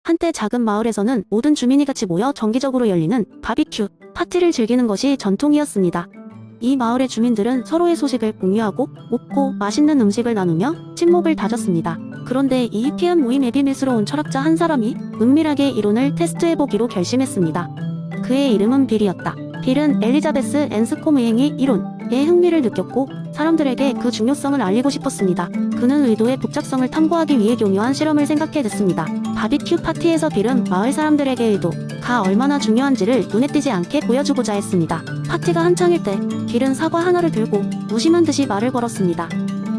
한때 작은 마을에서는 모든 주민이 같이 모여 정기적으로 열리는 바비큐 파티를 즐기는 것이 전통이었습니다. 이 마을의 주민들은 서로의 소식을 공유하고 먹고 맛있는 음식을 나누며 친목을 다졌습니다. 그런데 이 유쾌한 모임에 비밀스러운 철학자 한 사람이 은밀하게 이론을 테스트해보기로 결심했습니다. 그의 이름은 빌이었다. 빌은 엘리자베스 앤스콤의 행위 이론에 흥미를 느꼈고 사람들에게 그 중요성을 알리고 싶었습니다. 그는 의도의 복잡성을 탐구하기 위해 교묘한 실험을 생각해냈습니다. 바비큐 파티에서 빌은 마을 사람들에게 의도가 얼마나 중요한지를 눈에 띄지 않게 보여주고자 했습니다. 파티가 한창일 때 빌은 사과 하나를 들고 무심한 듯이 말을 걸었습니다.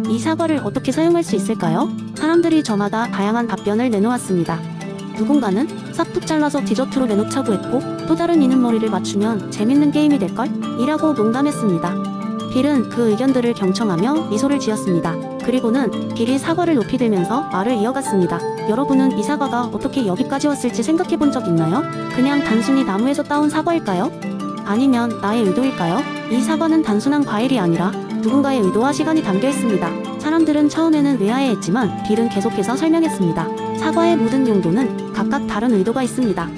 이 사과를 어떻게 사용할 수 있을까요? 사람들이 저마다 다양한 답변을 내놓았습니다. 누군가는 싹둑 잘라서 디저트로 내놓자고 했고 또 다른 이는 머리를 맞추면 재밌는 게임이 될걸? 이라고 농담했습니다. 빌은 그 의견들을 경청하며 미소를 지었습니다. 그리고는 빌이 사과를 높이 들면서 말을 이어갔습니다. 여러분은 이 사과가 어떻게 여기까지 왔을지 생각해본 적 있나요? 그냥 단순히 나무에서 따온 사과일까요? 아니면 나의 의도일까요? 이 사과는 단순한 과일이 아니라 누군가의 의도와 시간이 담겨 있습니다. 사람들은 처음에는 의아해했지만 빌은 계속해서 설명했습니다. 사과의 모든 용도는 각각 다른 의도가 있습니다.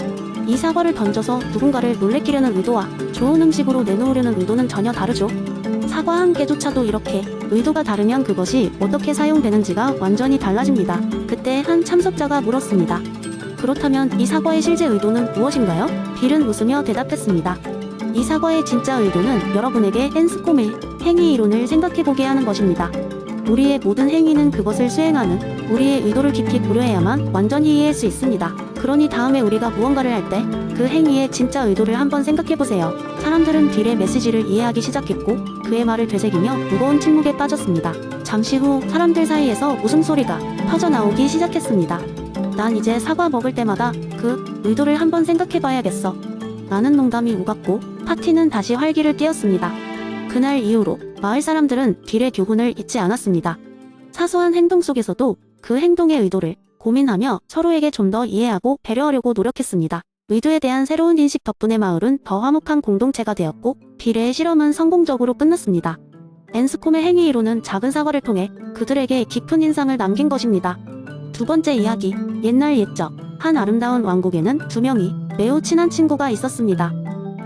이 사과를 던져서 누군가를 놀래키려는 의도와 좋은 음식으로 내놓으려는 의도는 전혀 다르죠. 사과 한 개조차도 이렇게 의도가 다르면 그것이 어떻게 사용되는지가 완전히 달라집니다. 그때 한 참석자가 물었습니다. 그렇다면 이 사과의 실제 의도는 무엇인가요? 빌은 웃으며 대답했습니다. 이 사과의 진짜 의도는 여러분에게 앤스콤의 행위 이론을 생각해보게 하는 것입니다. 우리의 모든 행위는 그것을 수행하는 우리의 의도를 깊이 고려해야만 완전히 이해할 수 있습니다. 그러니 다음에 우리가 무언가를 할 때 그 행위의 진짜 의도를 한번 생각해보세요. 사람들은 빌의 메시지를 이해하기 시작했고 그의 말을 되새기며 무거운 침묵에 빠졌습니다. 잠시 후 사람들 사이에서 웃음소리가 터져나오기 시작했습니다. 난 이제 사과 먹을 때마다 그 의도를 한번 생각해봐야겠어. 라는 농담이 오갔고 파티는 다시 활기를 띠었습니다. 그날 이후로 마을 사람들은 빌의 교훈을 잊지 않았습니다. 사소한 행동 속에서도 그 행동의 의도를 고민하며 서로에게 좀 더 이해하고 배려하려고 노력했습니다. 의도에 대한 새로운 인식 덕분에 마을은 더 화목한 공동체가 되었고 빌의 실험은 성공적으로 끝났습니다. 앤스콤의 행위 이론은 작은 사과를 통해 그들에게 깊은 인상을 남긴 것입니다. 두 번째 이야기, 옛날 옛적 한 아름다운 왕국에는 두 명이 매우 친한 친구가 있었습니다.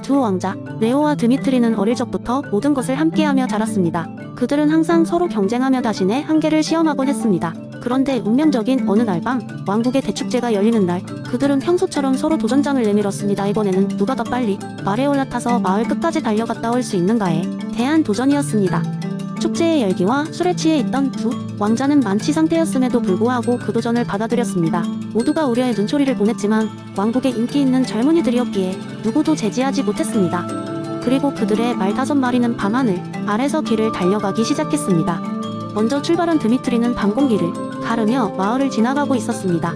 두 왕자, 레오와 드미트리는 어릴 적부터 모든 것을 함께하며 자랐습니다. 그들은 항상 서로 경쟁하며 자신의 한계를 시험하곤 했습니다. 그런데 운명적인 어느 날 밤, 왕국의 대축제가 열리는 날, 그들은 평소처럼 서로 도전장을 내밀었습니다. 이번에는 누가 더 빨리 말에 올라타서 마을 끝까지 달려갔다 올 수 있는가에 대한 도전이었습니다. 축제의 열기와 술에 취해 있던 두 왕자는 만취 상태였음에도 불구하고 그 도전을 받아들였습니다. 모두가 우려의 눈초리를 보냈지만 왕국에 인기 있는 젊은이들이었기에 누구도 제지하지 못했습니다. 그리고 그들의 말 5마리는 밤하늘 아래서 길을 달려가기 시작했습니다. 먼저 출발한 드미트리는 밤공기를 가르며 마을을 지나가고 있었습니다.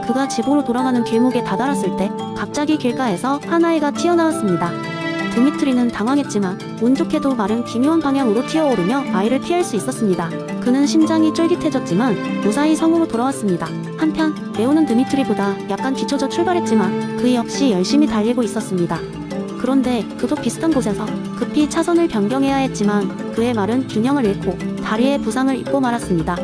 그가 집으로 돌아가는 길목에 다다랐을 때 갑자기 길가에서 한 아이가 튀어나왔습니다. 드미트리는 당황했지만 운 좋게도 마른 기묘한 방향으로 튀어오르며 아이를 피할 수 있었습니다. 그는 심장이 쫄깃해졌지만 무사히 성으로 돌아왔습니다. 한편 레오는 드미트리보다 약간 뒤쳐져 출발했지만 그 역시 열심히 달리고 있었습니다. 그런데 그도 비슷한 곳에서 급히 차선을 변경해야 했지만 그의 말은 균형을 잃고 다리에 부상을 입고 말았습니다.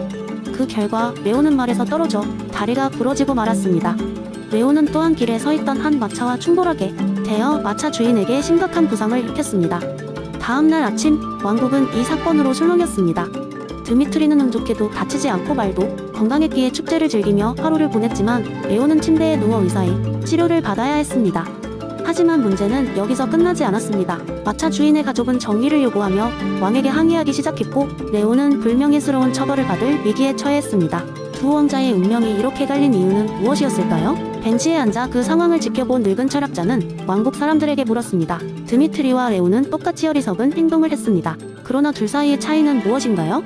그 결과 레오는 말에서 떨어져 다리가 부러지고 말았습니다. 레오는 또한 길에 서 있던 한 마차와 충돌하게 되어 마차 주인에게 심각한 부상을 입혔습니다. 다음날 아침 왕국은 이 사건으로 술렁였습니다. 드미트리는 운 좋게도 다치지 않고 말도 건강했기에 축제를 즐기며 하루를 보냈지만 레오는 침대에 누워 의사의 치료를 받아야 했습니다. 하지만 문제는 여기서 끝나지 않았습니다. 마차 주인의 가족은 정의를 요구하며 왕에게 항의하기 시작했고 레오는 불명예스러운 처벌을 받을 위기에 처했습니다. 두 왕자의 운명이 이렇게 갈린 이유는 무엇이었을까요? 벤치에 앉아 그 상황을 지켜본 늙은 철학자는 왕국 사람들에게 물었습니다. 드미트리와 레오는 똑같이 어리석은 행동을 했습니다. 그러나 둘 사이의 차이는 무엇인가요?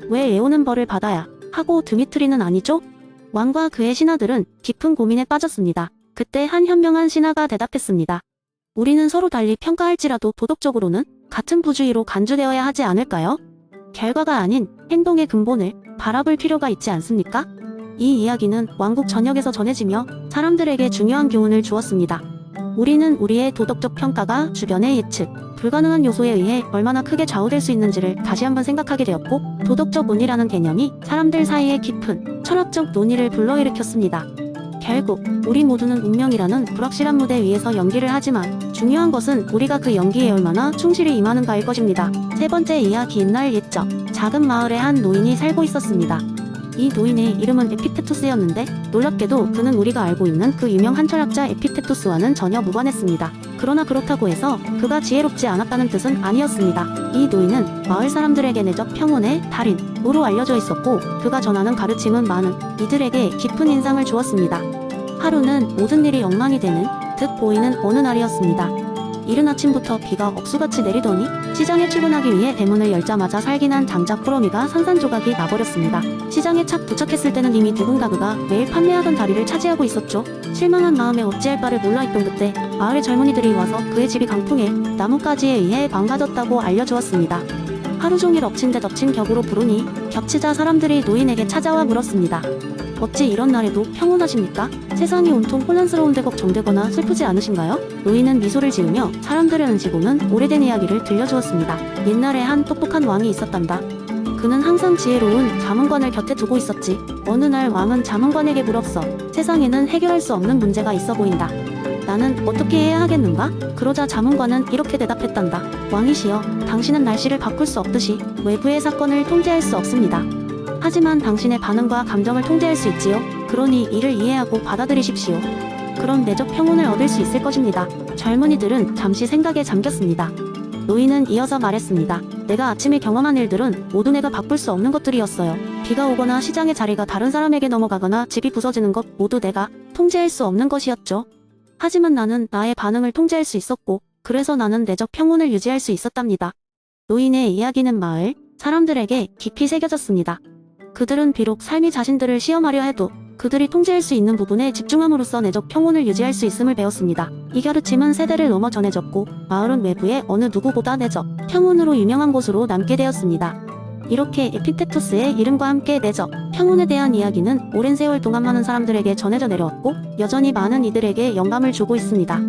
왜 레오는 벌을 받아야 하고 드미트리는 아니죠? 왕과 그의 신하들은 깊은 고민에 빠졌습니다. 그때 한 현명한 신하가 대답했습니다. 우리는 서로 달리 평가할지라도 도덕적으로는 같은 부주의로 간주되어야 하지 않을까요? 결과가 아닌 행동의 근본을 바라볼 필요가 있지 않습니까? 이 이야기는 왕국 전역에서 전해지며 사람들에게 중요한 교훈을 주었습니다. 우리는 우리의 도덕적 평가가 주변의 예측, 불가능한 요소에 의해 얼마나 크게 좌우될 수 있는지를 다시 한번 생각하게 되었고 도덕적 운이라는 개념이 사람들 사이에 깊은 철학적 논의를 불러일으켰습니다. 결국 우리 모두는 운명이라는 불확실한 무대 위에서 연기를 하지만 중요한 것은 우리가 그 연기에 얼마나 충실히 임하는가일 것입니다. 세 번째 이야기. 옛날 옛적 작은 마을에 한 노인이 살고 있었습니다. 이 노인의 이름은 에픽테토스였는데 놀랍게도 그는 우리가 알고 있는 그 유명한 철학자 에픽테토스와는 전혀 무관했습니다. 그러나 그렇다고 해서 그가 지혜롭지 않았다는 뜻은 아니었습니다. 이 노인은 마을 사람들에게 내적 평온의 달인으로 알려져 있었고 그가 전하는 가르침은 많은 이들에게 깊은 인상을 주었습니다. 하루는 모든 일이 엉망이 되는 듯 보이는 어느 날이었습니다. 이른 아침부터 비가 억수같이 내리더니 시장에 출근하기 위해 대문을 열자마자 살긴한 장작 꾸러미가 산산조각이 나버렸습니다. 시장에 착 도착했을 때는 이미 누군가 그가 매일 판매하던 자리를 차지하고 있었죠. 실망한 마음에 어찌할 바를 몰라 있던 그때 마을의 젊은이들이 와서 그의 집이 강풍에 나뭇가지에 의해 망가졌다고 알려주었습니다. 하루 종일 엎친 데 덮친 격으로 부르니 격치자 사람들이 노인에게 찾아와 물었습니다. 어찌 이런 날에도 평온하십니까? 세상이 온통 혼란스러운데 걱정되거나 슬프지 않으신가요? 노인은 미소를 지으며 사람들의 은지보는 오래된 이야기를 들려주었습니다. 옛날에 한 똑똑한 왕이 있었단다. 그는 항상 지혜로운 자문관을 곁에 두고 있었지. 어느 날 왕은 자문관에게 물었어. 세상에는 해결할 수 없는 문제가 있어 보인다. 나는 어떻게 해야 하겠는가? 그러자 자문관은 이렇게 대답했단다. 왕이시여, 당신은 날씨를 바꿀 수 없듯이 외부의 사건을 통제할 수 없습니다. 하지만 당신의 반응과 감정을 통제할 수 있지요. 그러니 이를 이해하고 받아들이십시오. 그럼 내적 평온을 얻을 수 있을 것입니다. 젊은이들은 잠시 생각에 잠겼습니다. 노인은 이어서 말했습니다. 내가 아침에 경험한 일들은 모두 내가 바꿀 수 없는 것들이었어요. 비가 오거나 시장의 자리가 다른 사람에게 넘어가거나 집이 부서지는 것 모두 내가 통제할 수 없는 것이었죠. 하지만 나는 나의 반응을 통제할 수 있었고 그래서 나는 내적 평온을 유지할 수 있었답니다. 노인의 이야기는 마을 사람들에게 깊이 새겨졌습니다. 그들은 비록 삶이 자신들을 시험하려 해도 그들이 통제할 수 있는 부분에 집중함으로써 내적 평온을 유지할 수 있음을 배웠습니다. 이 가르침은 세대를 넘어 전해졌고 마을은 외부의 어느 누구보다 내적 평온으로 유명한 곳으로 남게 되었습니다. 이렇게 에픽테토스의 이름과 함께 내적 평온에 대한 이야기는 오랜 세월 동안 많은 사람들에게 전해져 내려왔고 여전히 많은 이들에게 영감을 주고 있습니다.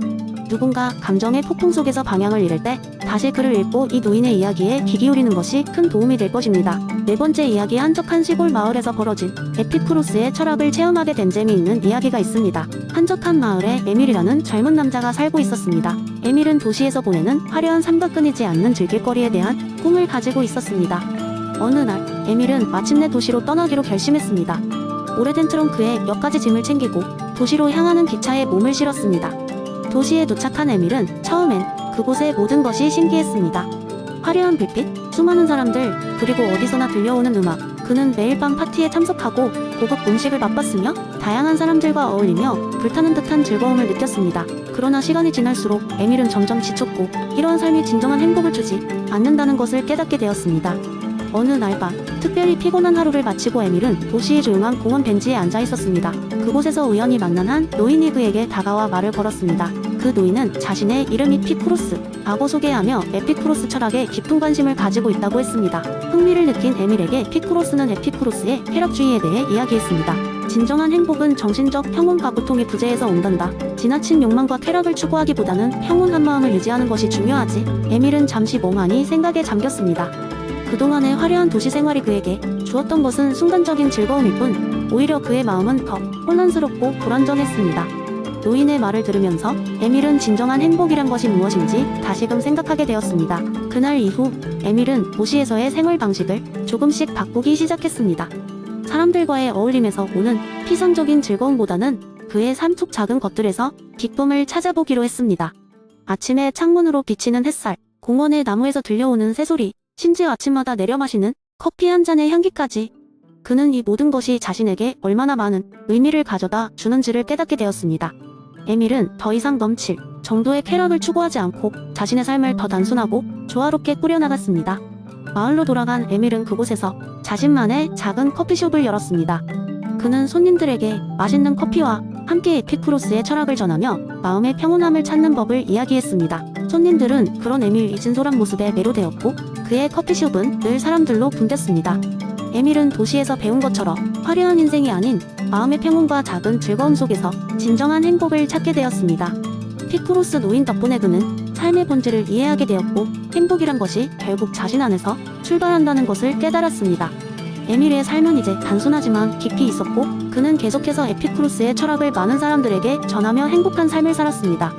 누군가 감정의 폭풍 속에서 방향을 잃을 때 다시 글을 읽고 이 노인의 이야기에 귀 기울이는 것이 큰 도움이 될 것입니다. 네 번째 이야기. 한적한 시골 마을에서 벌어진 에피쿠로스의 철학을 체험하게 된 재미있는 이야기가 있습니다. 한적한 마을에 에밀이라는 젊은 남자가 살고 있었습니다. 에밀은 도시에서 보내는 화려한 삶과 끊이지 않는 즐길거리에 대한 꿈을 가지고 있었습니다. 어느 날 에밀은 마침내 도시로 떠나기로 결심했습니다. 오래된 트렁크에 몇 가지 짐을 챙기고 도시로 향하는 기차에 몸을 실었습니다. 도시에 도착한 에밀은 처음엔 그곳의 모든 것이 신기했습니다. 화려한 불빛, 수많은 사람들, 그리고 어디서나 들려오는 음악. 그는 매일 밤 파티에 참석하고 고급 음식을 맛봤으며 다양한 사람들과 어울리며 불타는 듯한 즐거움을 느꼈습니다. 그러나 시간이 지날수록 에밀은 점점 지쳤고 이러한 삶이 진정한 행복을 주지 않는다는 것을 깨닫게 되었습니다. 어느 날 밤, 특별히 피곤한 하루를 마치고 에밀은 도시의 조용한 공원 벤치에 앉아 있었습니다. 그곳에서 우연히 만난 한 노인이 그에게 다가와 말을 걸었습니다. 그 노인은 자신의 이름이 피쿠로스라고 소개하며 에피쿠로스 철학에 깊은 관심을 가지고 있다고 했습니다. 흥미를 느낀 에밀에게 피쿠로스는 에피쿠로스의 쾌락주의에 대해 이야기했습니다. 진정한 행복은 정신적 평온과 고통의 부재에서 온단다. 지나친 욕망과 쾌락을 추구하기보다는 평온한 마음을 유지하는 것이 중요하지. 에밀은 잠시 멍하니 생각에 잠겼습니다. 그동안의 화려한 도시 생활이 그에게 주었던 것은 순간적인 즐거움일 뿐 오히려 그의 마음은 더 혼란스럽고 불안정했습니다. 노인의 말을 들으면서 에밀은 진정한 행복이란 것이 무엇인지 다시금 생각하게 되었습니다. 그날 이후 에밀은 도시에서의 생활 방식을 조금씩 바꾸기 시작했습니다. 사람들과의 어울림에서 오는 피상적인 즐거움보다는 그의 삶 속 작은 것들에서 기쁨을 찾아보기로 했습니다. 아침에 창문으로 비치는 햇살, 공원의 나무에서 들려오는 새소리, 심지어 아침마다 내려 마시는 커피 한 잔의 향기까지 그는 이 모든 것이 자신에게 얼마나 많은 의미를 가져다 주는지를 깨닫게 되었습니다. 에밀은 더 이상 넘칠 정도의 쾌락을 추구하지 않고 자신의 삶을 더 단순하고 조화롭게 꾸려나갔습니다. 마을로 돌아간 에밀은 그곳에서 자신만의 작은 커피숍을 열었습니다. 그는 손님들에게 맛있는 커피와 함께 에피쿠로스의 철학을 전하며 마음의 평온함을 찾는 법을 이야기했습니다. 손님들은 그런 에밀의 진솔한 모습에 매료되었고 그의 커피숍은 늘 사람들로 붐볐습니다. 에밀은 도시에서 배운 것처럼 화려한 인생이 아닌 마음의 평온과 작은 즐거움 속에서 진정한 행복을 찾게 되었습니다. 피쿠로스 노인 덕분에 그는 삶의 본질을 이해하게 되었고 행복이란 것이 결국 자신 안에서 출발한다는 것을 깨달았습니다. 에밀의 삶은 이제 단순하지만 깊이 있었고 그는 계속해서 에피쿠로스의 철학을 많은 사람들에게 전하며 행복한 삶을 살았습니다.